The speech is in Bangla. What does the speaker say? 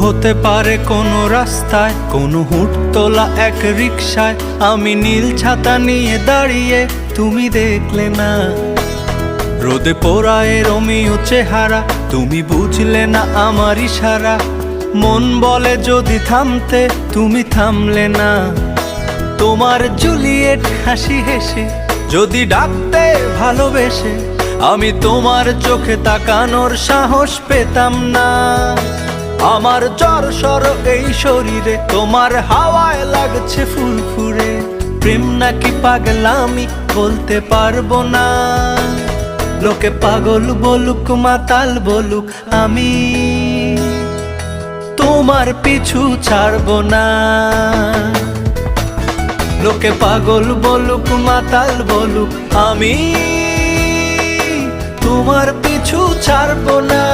হতে পারে কোনো রাস্তায়, কোনো হুটতোলা এক রিকশায় আমি নীল ছাতা নিয়ে দাঁড়িয়ে, তুমি দেখলে না। রোদে পোড়ায় রোমিও চেহারা, তুমি বুঝলে না আমার ইশারা। মন বলে যদি থামতে, তুমি থামলে না। তোমার জুলিয়েট হাসি হেসে যদি ডাকতে ভালোবেসে, আমি তোমার চোখে তাকানোর সাহস পেতাম না। আমার জ্বর সর এই শরীরে, তোমার হাওয়ায় লাগছে ফুরফুরে। প্রেম নাকি পাগলামি বলতে পারবো না। লোকে পাগল বলুক মাতাল বলুক, আমি তোমার পিছু ছাড়বো না। লোকে পাগল বলুক মাতাল বলুক, আমি তোমার পিছু ছাড়বো না।